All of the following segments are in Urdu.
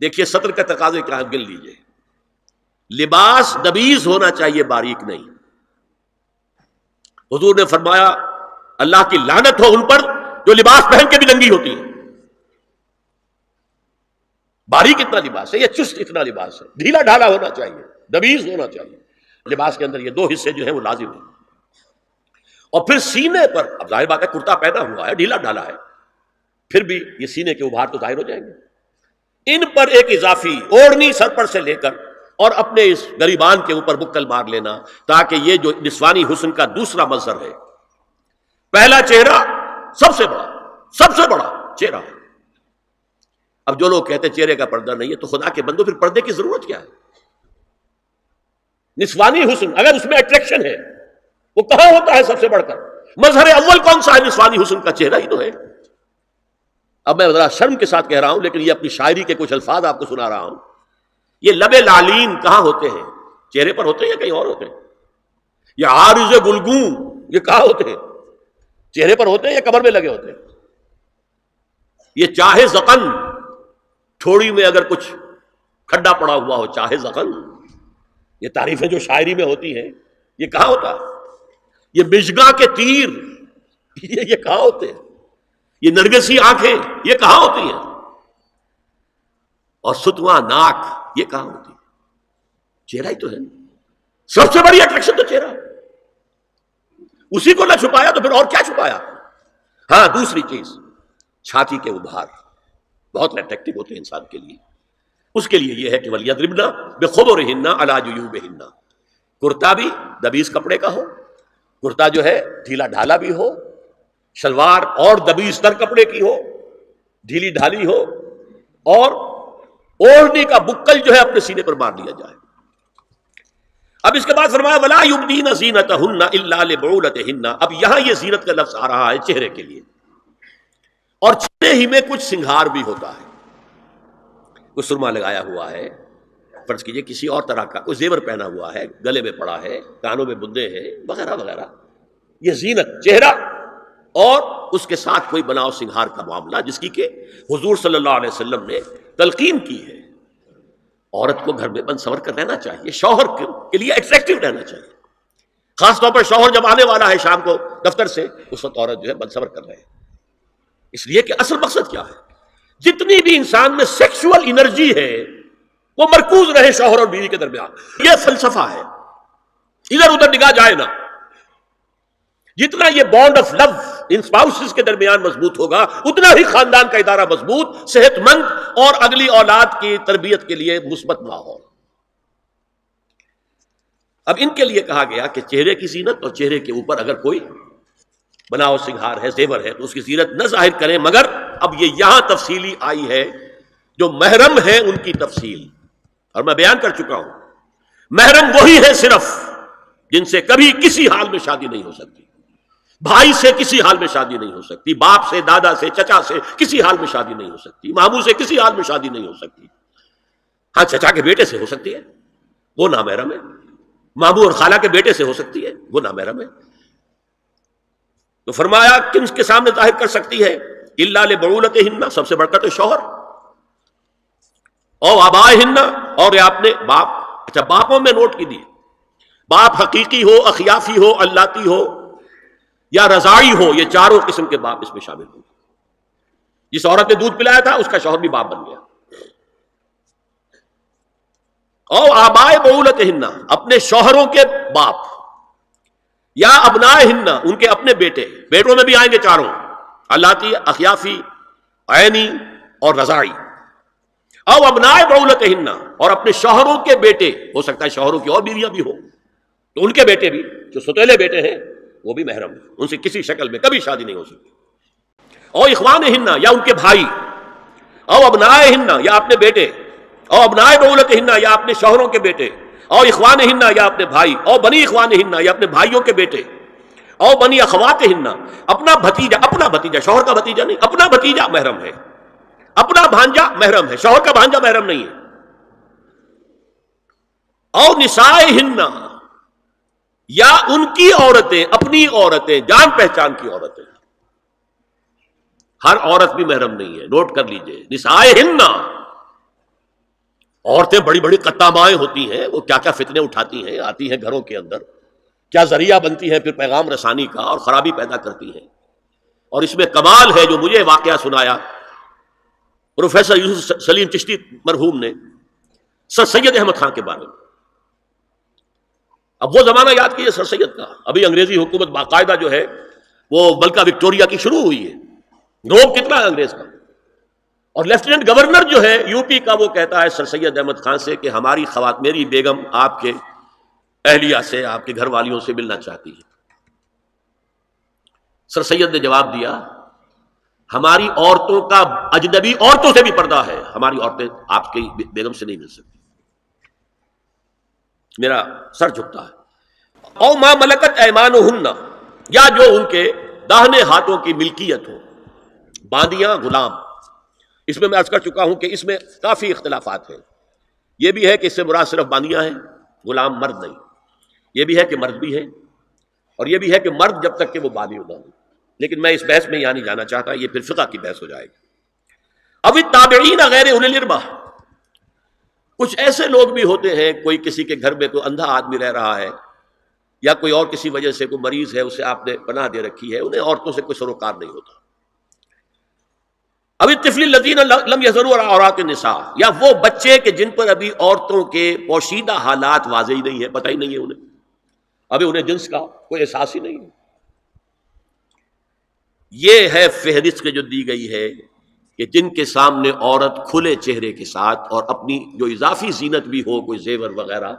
دیکھیے سطر کا تقاضے کیا ہے، گن لیجئے. لباس نبیز ہونا چاہیے، باریک نہیں. حضور نے فرمایا اللہ کی لعنت ہو ان پر جو لباس پہن کے بھی ننگی ہوتی ہے. باریک اتنا لباس ہے یا چست اتنا لباس ہے، ڈھیلا ڈھالا ہونا چاہیے، نبیز ہونا چاہیے. لباس کے اندر یہ دو حصے جو ہیں وہ لازم ہیں. اور پھر سینے پر، اب ظاہر بات ہے کرتا پہنا ہوا ہے، ڈھیلا ڈھالا ہے، پھر بھی یہ سینے کے ابھار تو ظاہر ہو جائیں گے. ان پر ایک اضافی اوڑھنی سر پر سے لے کر اور اپنے اس گریبان کے اوپر بکل مار لینا، تاکہ یہ جو نسوانی حسن کا دوسرا منظر ہے. پہلا چہرہ سب سے بڑا چہرہ. اب جو لوگ کہتے ہیں چہرے کا پردہ نہیں ہے، تو خدا کے بندو پھر پردے کی ضرورت کیا ہے؟ نسوانی حسن اگر اس میں اٹریکشن ہے، وہ کہاں ہوتا ہے سب سے بڑھ کر؟ مظہر اول کون سا ہے؟ نسوانی حسن کا چہرہ ہی تو ہے. اب میں ذرا شرم کے ساتھ کہہ رہا ہوں، لیکن یہ اپنی شاعری کے کچھ الفاظ آپ کو سنا رہا ہوں. یہ لب لالین کہاں ہوتے ہیں؟ چہرے پر ہوتے ہیں یا کہیں اور ہوتے ہیں؟ یہ عارض گلگوں یہ کہاں ہوتے ہیں؟ چہرے پر ہوتے ہیں یا کمر میں لگے ہوتے ہیں؟ یہ چاہے زقن، تھوڑی میں اگر کچھ کھڈا پڑا ہوا ہو، چاہے زقن، یہ تعریفیں جو شاعری میں ہوتی ہیں یہ کہاں ہوتا ہے؟ یہ مشگاں کے تیر یہ کہاں ہوتے ہیں؟ یہ نرگسی آنکھیں یہ کہاں ہوتی ہیں؟ اور ستواں ناک یہ کہاں ہوتی ہے؟ چہرہ ہی تو ہے. سب سے بڑی اٹریکشن تو چہرہ. اسی کو نہ چھپایا تو پھر اور کیا چھپایا؟ ہاں دوسری چیز، چھاتی کے ابھار بہت اٹریکٹیو ہوتے ہیں انسان کے لیے. اس کے لیے یہ ہے کہ وَلْيَضْرِبْنَ بِخُمُرِهِنَّ عَلَىٰ جُيُوبِهِنَّ. کرتا بھی دبیز کپڑے کا ہو، کرتا جو ہے ڈھیلا ڈھالا بھی ہو، شلوار اور دبیز تر کپڑے کی ہو، ڈھیلی ڈھالی ہو، اور اوڑھنے کا بکل جو ہے اپنے سینے پر مار لیا جائے. اب اس کے بعد فرمایا وَلَا يُبْدِينَ زِينَتَهُنَّ إِلَّا لِبُعُولَتِهِنَّ. اب یہاں یہ زینت کا لفظ آ رہا ہے چہرے کے لیے، اور چہرے ہی میں کچھ سنگھار بھی ہوتا ہے. کوئی سرما لگایا ہوا ہے، فرض کیجئے کسی اور طرح کا کوئی زیور پہنا ہوا ہے، گلے میں پڑا ہے، کانوں میں بندے ہیں وغیرہ وغیرہ. یہ زینت چہرہ اور اس کے ساتھ کوئی بناؤ سنگھار کا معاملہ، جس کی کہ حضور صلی اللہ علیہ وسلم نے تلقین کی ہے. عورت کو گھر میں بند سور کر رہنا چاہیے، شوہر کے لیے اٹریکٹیو رہنا چاہیے. خاص طور پر شوہر جب آنے والا ہے شام کو دفتر سے، اس وقت عورت جو ہے بند سور کر رہے ہیں. اس لیے کہ اصل مقصد کیا ہے؟ جتنی بھی انسان میں سیکشول انرجی ہے وہ مرکوز رہے شوہر اور بیوی کے درمیان. یہ فلسفہ ہے، ادھر ادھر نگاہ جائے نہ. جتنا یہ bond of love in spouses کے درمیان مضبوط ہوگا، اتنا ہی خاندان کا ادارہ مضبوط، صحت مند اور اگلی اولاد کی تربیت کے لیے مثبت ماحول. اب ان کے لیے کہا گیا کہ چہرے کی زینت، اور چہرے کے اوپر اگر کوئی بناؤ سنگھار ہے، زیور ہے، تو اس کی زینت نہ ظاہر کریں. مگر اب یہ یہاں تفصیلی آئی ہے، جو محرم ہے ان کی تفصیل، اور میں بیان کر چکا ہوں. محرم وہی ہے صرف جن سے کبھی کسی حال میں شادی نہیں ہو سکتی. بھائی سے کسی حال میں شادی نہیں ہو سکتی، باپ سے، دادا سے، چچا سے کسی حال میں شادی نہیں ہو سکتی، ماموں سے کسی حال میں شادی نہیں ہو سکتی. ہاں چچا کے بیٹے سے ہو سکتی ہے، وہ نامحرم ہے. ماموں اور خالہ کے بیٹے سے ہو سکتی ہے، وہ نامحرم ہے. تو فرمایا کن کے سامنے ظاہر کر سکتی ہے؟ الا لبعولتہن، سب سے بڑھ کر تو شوہر، او آبائہن، اور آپ نے باپ. اچھا باپوں میں نوٹ کی دی، باپ حقیقی ہو، اخیافی ہو، اللاتی ہو یا رضاعی ہو، یہ چاروں قسم کے باپ اس میں شامل ہوں. جس عورت نے دودھ پلایا تھا اس کا شوہر بھی باپ بن گیا. او آبائے بعولتہن، اپنے شوہروں کے باپ، یا ابنائہن، ان کے اپنے بیٹے. بیٹوں میں بھی آئیں گے چاروں، اللاتی، اخیافی، عینی اور رضاعی. او ابنائے بعولتہن، اور اپنے شوہروں کے بیٹے، ہو سکتا ہے شوہروں کی اور بیویاں بھی ہوں، تو ان کے بیٹے بھی جو ستیلے بیٹے ہیں وہ بھی محرم ہیں، ان سے کسی شکل میں کبھی شادی نہیں ہو سکتی. او اخوانہن، یا ان کے بھائی. او ابنائہن، یا اپنے بیٹے. او ابنائے بعولتہن، یا اپنے شوہروں کے بیٹے. او اخوانہن، یا اپنے بھائی. او بنی اخوانہن، یا اپنے بھائیوں کے بیٹے. او بنی اخواتہن، اپنا بھتیجا، شوہر کا بھتیجا نہیں، اپنا بھتیجا محرم ہے، اپنا بھانجا محرم ہے، شوہر کا بھانجا محرم نہیں ہے. او نسائہن، یا ان کی عورتیں، اپنی عورتیں، جان پہچان کی عورتیں. ہر عورت بھی محرم نہیں ہے، نوٹ کر لیجئے. نسائہن، عورتیں بڑی بڑی قطامائیں ہوتی ہیں، وہ کیا کیا فتنے اٹھاتی ہیں، آتی ہیں گھروں کے اندر، کیا ذریعہ بنتی ہیں پھر پیغام رسانی کا، اور خرابی پیدا کرتی ہیں۔ اور اس میں کمال ہے جو مجھے واقعہ سنایا پروفیسر یوسف سلیم چشتی مرحوم نے سر سید احمد خان کے بارے میں۔ اب وہ زمانہ یاد کیجیے سر سید کا، ابھی انگریزی حکومت باقاعدہ جو ہے وہ ملکہ وکٹوریہ کی شروع ہوئی ہے، روب کتنا ہے انگریز کا، اور لیفٹیننٹ گورنر جو ہے یو پی کا وہ کہتا ہے سر سید احمد خان سے کہ ہماری میری بیگم آپ کے اہلیہ سے، آپ کے گھر والیوں سے ملنا چاہتی ہے۔ سر سید نے جواب دیا ہماری عورتوں کا اجنبی عورتوں سے بھی پردہ ہے، ہماری عورتیں آپ کی بیگم سے نہیں مل سکتی۔ میرا سر جھکتا ہے۔ او ما ملکت ایمانہن، یا جو ان کے داہنے ہاتھوں کی ملکیت ہو، باندیاں غلام۔ اس میں عرض کر چکا ہوں کہ اس میں کافی اختلافات ہیں۔ یہ بھی ہے کہ اس سے مراد صرف باندیاں ہیں، غلام مرد نہیں۔ یہ بھی ہے کہ مرد بھی ہیں، اور یہ بھی ہے کہ مرد جب تک کہ وہ بالی نہ ہو۔ لیکن میں اس بحث میں یہاں نہیں جانا چاہتا، یہ پھر فقہ کی بحث ہو جائے گی۔ اب التابعین غیر اولی الارباح، کچھ ایسے لوگ بھی ہوتے ہیں، کوئی کسی کے گھر میں کوئی اندھا آدمی رہ رہا ہے، یا کوئی اور کسی وجہ سے کوئی مریض ہے، اسے آپ نے پناہ دے رکھی ہے، انہیں عورتوں سے کوئی سروکار نہیں ہوتا۔ اب الطفل الذین لم یظہروا علی عورات النساء، یا وہ بچے کہ جن پر ابھی عورتوں کے پوشیدہ حالات واضح ہی نہیں ہے، پتہ ہی نہیں ہے انہیں، ابھی انہیں جنس کا کوئی احساس ہی نہیں ہے۔ یہ ہے فہرست جو دی گئی ہے کہ جن کے سامنے عورت کھلے چہرے کے ساتھ اور اپنی جو اضافی زینت بھی ہو، کوئی زیور وغیرہ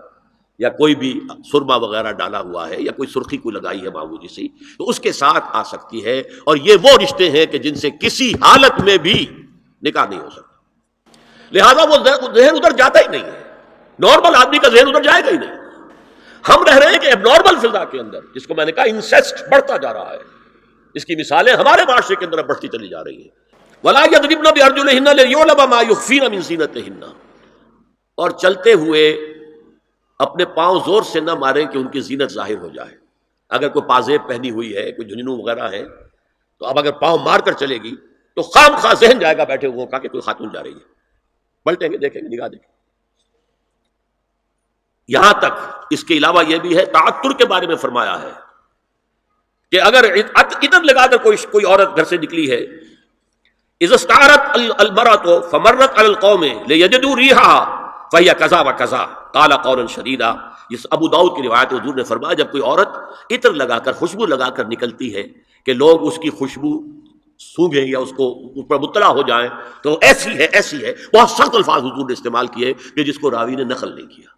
یا کوئی بھی سرما وغیرہ ڈالا ہوا ہے یا کوئی سرخی کو لگائی ہے معمولی سی، تو اس کے ساتھ آ سکتی ہے۔ اور یہ وہ رشتے ہیں کہ جن سے کسی حالت میں بھی نکاح نہیں ہو سکتا، لہذا وہ ذہن ادھر جاتا ہی نہیں ہے، نارمل آدمی کا ذہن ادھر جائے گا ہی نہیں۔ ہم رہ رہے ہیں کہ اب نارمل فضا کے اندر، جس کو میں نے کہا انسیسٹ بڑھتا جا رہا ہے، اس کی مثالیں ہمارے معاشرے کے اندر بڑھتی چلی جا رہی ہیں۔ وَلَا يَضْرِبْنَ بِأَرْجُلِهِنَّ لِيُعْلَمَ مَا يُخْفِينَ مِنْ زِينَتِهِنَّ، اور چلتے ہوئے اپنے پاؤں زور سے نہ ماریں کہ ان کی زینت ظاہر ہو جائے۔ اگر کوئی پازیب پہنی ہوئی ہے، کوئی جھنجھنو وغیرہ ہے، تو اب اگر پاؤں مار کر چلے گی تو خام خواہ ذہن جائے گا بیٹھے ہوئے کا کہ کوئی خاتون جا رہی ہے، پلٹیں گے، دیکھیں گے، نگاہ دیں گے۔ یہاں تک اس کے علاوہ یہ بھی ہے، تعطر کے بارے میں فرمایا ہے کہ اگر عطر لگا کر کوئی عورت گھر سے نکلی ہے، اذا استعارت المرأة فمرت على القوم ليجدوا ريحها فهي كذا وكذا قال قولا شديدا۔ اس ابو داؤد کی روایت، حضور نے فرمایا جب کوئی عورت عطر لگا کر، خوشبو لگا کر نکلتی ہے کہ لوگ اس کی خوشبو سونگیں یا اس پر مطلع ہو جائیں تو ایسی ہے، ایسی ہے، بہت سخت الفاظ حضور نے استعمال کیے کہ جس کو راوی نے نقل نہیں کیا۔